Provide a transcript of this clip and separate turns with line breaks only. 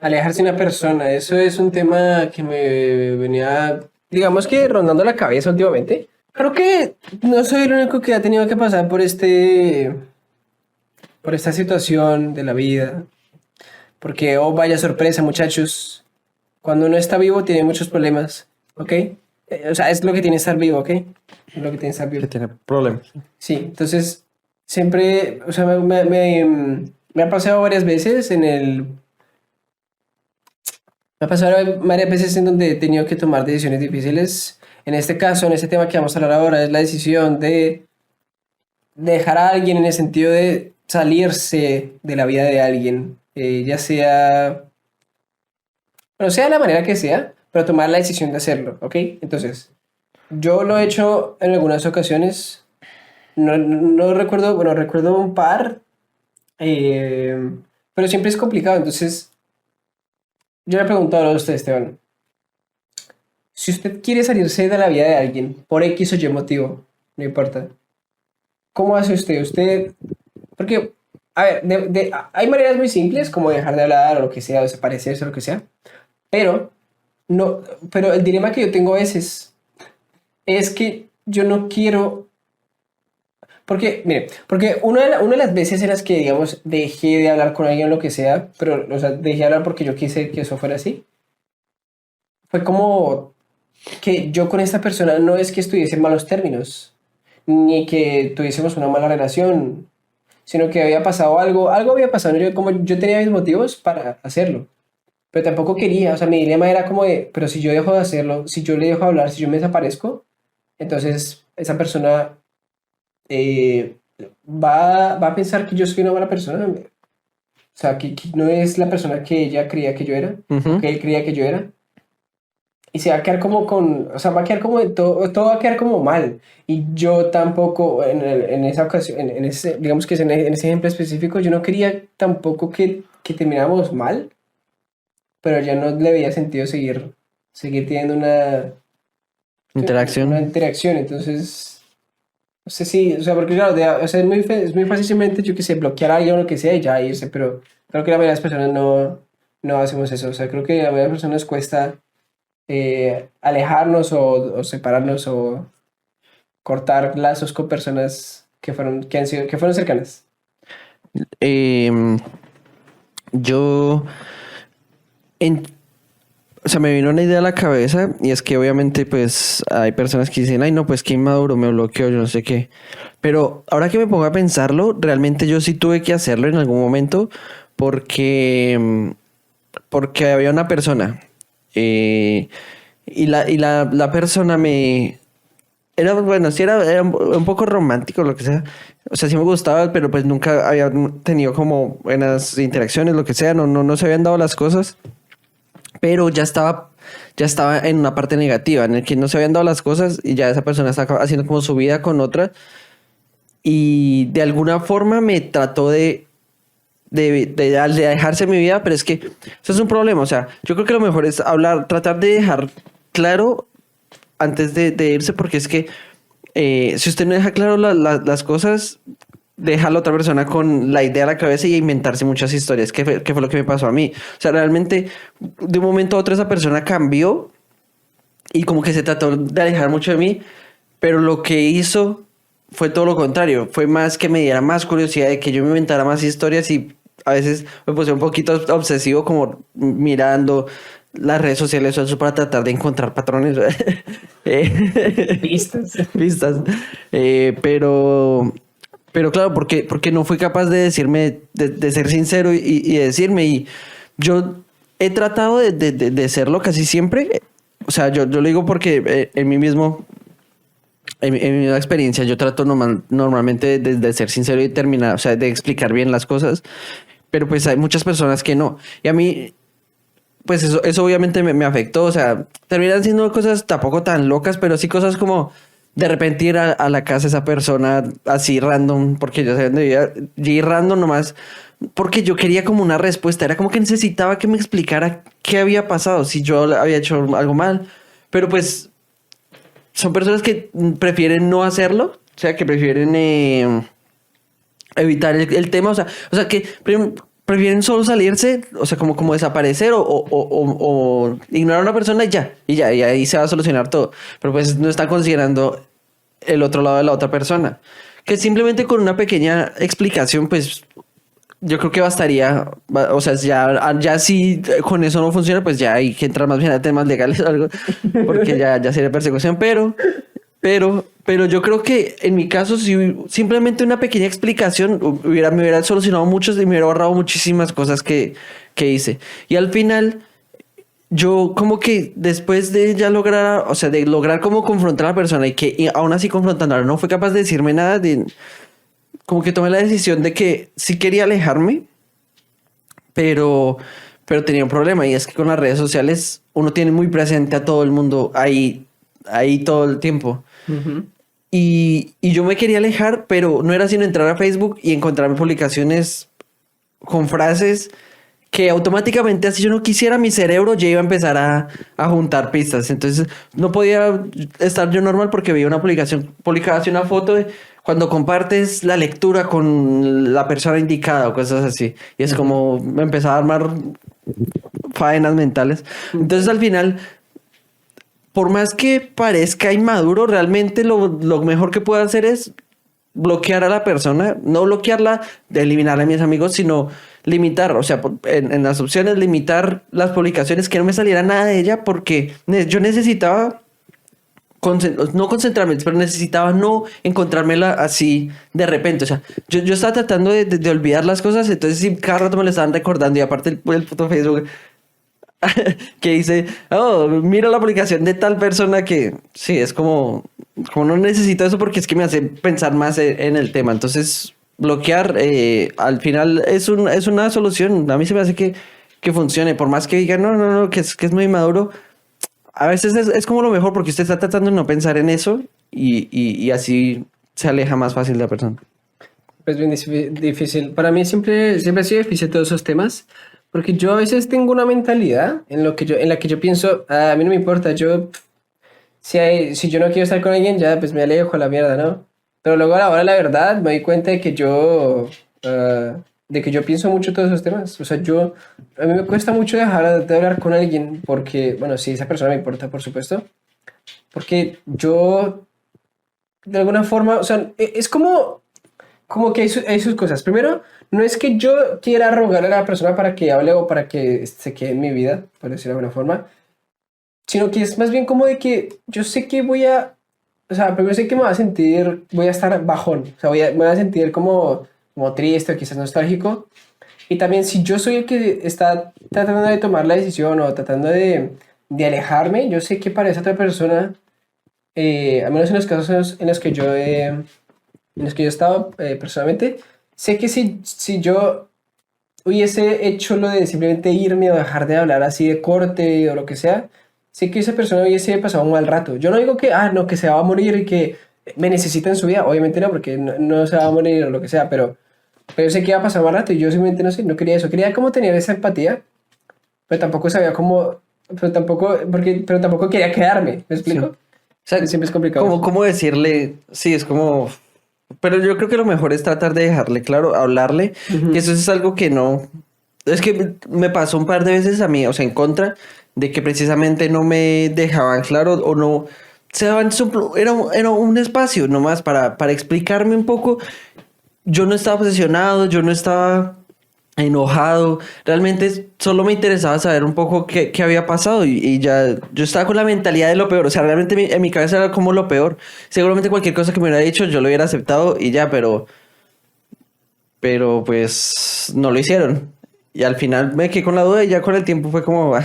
Alejarse de una persona, eso es un tema que me venía, digamos que rondando la cabeza últimamente. Creo que no soy el único que ha tenido que pasar por esta situación de la vida. Porque, oh, vaya sorpresa, muchachos. Cuando uno está vivo tiene muchos problemas, ¿ok? O sea, es lo que tiene estar vivo, ¿ok? Es lo que tiene estar
Que
vivo.
tiene problemas.
Sí, entonces, siempre, o sea, me ha pasado varias veces me ha pasado varias veces en donde he tenido que tomar decisiones difíciles. En este caso, en este tema que vamos a hablar ahora, es la decisión de dejar a alguien en el sentido de salirse de la vida de alguien, ya sea, bueno, sea de la manera que sea, pero tomar la decisión de hacerlo, ¿ok? Entonces, yo lo he hecho en algunas ocasiones, no recuerdo, bueno, recuerdo un par, eh, pero siempre es complicado, entonces yo le he preguntado a usted, Esteban. Si usted quiere salirse de la vida de alguien por X o Y motivo, no importa, ¿cómo hace usted? Porque, a ver, hay maneras muy simples como dejar de hablar o lo que sea, desaparecerse o lo que sea, pero, no, pero el dilema que yo tengo a veces es que yo no quiero, porque, mire, porque una de las veces en las que, digamos, dejé de hablar con alguien o lo que sea, pero, o sea, dejé de hablar porque yo quise que eso fuera así, fue como que yo con esta persona no es que estuviese en malos términos, ni que tuviésemos una mala relación, sino que había pasado algo había pasado, yo, como yo tenía mis motivos para hacerlo, pero tampoco quería, o sea, mi dilema era como de, pero si yo dejo de hacerlo, si yo le dejo hablar, si yo me desaparezco, entonces esa persona va a pensar que yo soy una mala persona, o sea, que no es la persona que ella creía que yo era, o
Ujú.
que él creía que yo era. Y se va a quedar como con, o sea, va a quedar como, todo va a quedar como mal. Y yo tampoco, en esa ocasión, en ese, digamos que en ese ejemplo específico, yo no quería tampoco que termináramos mal, pero ya no le veía sentido seguir teniendo una
Interacción.
interacción. Entonces, no sé si, o sea, porque claro, o sea, es muy fácil simplemente, yo que sé, bloquear a alguien o lo que sea y ya irse, pero creo que la mayoría de las personas no hacemos eso. O sea, creo que a la mayoría de las personas cuesta alejarnos o separarnos o cortar lazos con personas que fueron cercanas.
Em, yo, en, o sea, me vino una idea a la cabeza y es que obviamente pues hay personas que dicen, ay no, pues qué inmaduro, me bloqueó, yo no sé qué. Pero ahora que me pongo a pensarlo, realmente yo sí tuve que hacerlo en algún momento porque, porque había una persona eh, la persona me... Era, bueno, sí era un poco romántico, lo que sea. O sea, sí me gustaba, pero pues nunca había tenido como buenas interacciones, lo que sea. No se habían dado las cosas. Pero ya estaba en una parte negativa, en el que no se habían dado las cosas y ya esa persona estaba haciendo como su vida con otra. Y de alguna forma me trató de dejarse mi vida, pero es que eso es un problema. O sea, yo creo que lo mejor es hablar, tratar de dejar claro antes de irse, porque es que si usted no deja claro las cosas, deja a la otra persona con la idea a la cabeza y inventarse muchas historias, que fue lo que me pasó a mí. O sea, realmente, de un momento a otro esa persona cambió y como que se trató de alejar mucho de mí, pero lo que hizo fue todo lo contrario, fue más que me diera más curiosidad de que yo me inventara más historias y a veces me puse un poquito obsesivo como mirando las redes sociales eso para tratar de encontrar patrones,
Pistas.
pistas. Pero claro, porque no fui capaz de decirme, de ser sincero y decirme. Y yo he tratado de serlo casi siempre. O sea, yo lo digo porque en mí mismo, en mi experiencia, yo trato normalmente de ser sincero y terminar, o sea, de explicar bien las cosas. Pero pues hay muchas personas que no. Y a mí, pues eso obviamente me afectó. O sea, terminan siendo cosas tampoco tan locas, pero sí cosas como de repente ir a la casa de esa persona así random, porque yo sabía dónde vivía, y random nomás, porque yo quería como una respuesta. Era como que necesitaba que me explicara qué había pasado, si yo había hecho algo mal. Pero pues son personas que prefieren no hacerlo, o sea, que prefieren evitar el tema. O sea que prefieren solo salirse, o sea, como desaparecer o ignorar a una persona y ahí se va a solucionar todo. Pero pues no están considerando el otro lado de la otra persona. Que simplemente con una pequeña explicación, pues yo creo que bastaría. O sea, ya si con eso no funciona, pues ya hay que entrar más bien a temas legales o algo, porque ya sería persecución. Pero yo creo que en mi caso, si simplemente una pequeña explicación me hubiera solucionado muchos y me hubiera ahorrado muchísimas cosas que hice. Y al final, yo como que después de ya lograr, o sea, de lograr como confrontar a la persona y aún así confrontándola no fue capaz de decirme nada, como que tomé la decisión de que sí quería alejarme, pero tenía un problema y es que con las redes sociales uno tiene muy presente a todo el mundo ahí todo el tiempo.
Ujú.
Y yo me quería alejar, pero no era sino entrar a Facebook y encontrarme publicaciones con frases que automáticamente, así yo no quisiera, mi cerebro ya iba a empezar a juntar pistas. Entonces no podía estar yo normal porque veía una publicación, publicaba una foto de cuando compartes la lectura con la persona indicada o cosas así. Y es como me empezaba a armar faenas mentales. Entonces al final, por más que parezca inmaduro, realmente lo mejor que puedo hacer es bloquear a la persona, no bloquearla de eliminarla a mis amigos, sino limitar, o sea, en las opciones, limitar las publicaciones, que no me saliera nada de ella, porque yo necesitaba no concentrarme, pero necesitaba no encontrármela así de repente. O sea, yo estaba tratando de olvidar las cosas, entonces sí, cada rato me lo estaban recordando, y aparte el puto Facebook que dice, oh, mira la publicación de tal persona que sí, es como no necesito eso porque es que me hace pensar más en el tema. Entonces, bloquear al final es una solución. A mí se me hace que funcione, por más que digan, no, que es muy maduro. A veces es como lo mejor porque usted está tratando de no pensar en eso y así se aleja más fácil de la persona.
Pues bien difícil. Para mí siempre ha sido difícil todos esos temas, porque yo a veces tengo una mentalidad en la que yo pienso, "Ah, a mí no me importa, si yo no quiero estar con alguien, ya pues me alejo a la mierda, ¿no? Pero luego a la hora de la verdad me doy cuenta de que yo pienso mucho todos esos temas. O sea, a mí me cuesta mucho dejar de hablar con alguien porque, bueno, si esa persona me importa, por supuesto, porque yo, de alguna forma, o sea, es como que hay sus cosas. Primero, no es que yo quiera rogarle a la persona para que hable o para que se quede en mi vida, por decirlo de alguna forma, sino que es más bien como de que yo sé que o sea, primero sé que voy a estar bajón, o sea, me voy a sentir como triste o quizás nostálgico. Y también si yo soy el que está tratando de tomar la decisión o tratando de alejarme, yo sé que para esa otra persona, al menos en los casos en los que yo he estado personalmente, sé que si yo hubiese hecho lo de simplemente irme o dejar de hablar así de corte o lo que sea, sé que esa persona hubiese pasado un mal rato. Yo no digo que, no, que se va a morir y que me necesita en su vida, obviamente no, porque no se va a morir o lo que sea, pero sé que iba a pasar un mal rato y yo simplemente no sé, no quería eso. Quería como tener esa empatía, pero tampoco sabía cómo, pero tampoco quería quedarme, ¿me
Sí.
explico?
O sea,
Siempre es complicado.
¿cómo decirle? Sí, es como... Pero yo creo que lo mejor es tratar de dejarle claro, hablarle,
Ujú.
que eso es algo que no... Es que me pasó un par de veces a mí, o sea, en contra de que precisamente no me dejaban claro o no... Se daban era un espacio nomás para explicarme un poco. Yo no estaba obsesionado, yo no estaba enojado. Realmente solo me interesaba saber un poco qué había pasado y ya yo estaba con la mentalidad de lo peor. O sea, realmente en mi cabeza era como lo peor. Seguramente cualquier cosa que me hubiera dicho yo lo hubiera aceptado y ya, pero pues no lo hicieron. Y al final me quedé con la duda y ya con el tiempo fue como,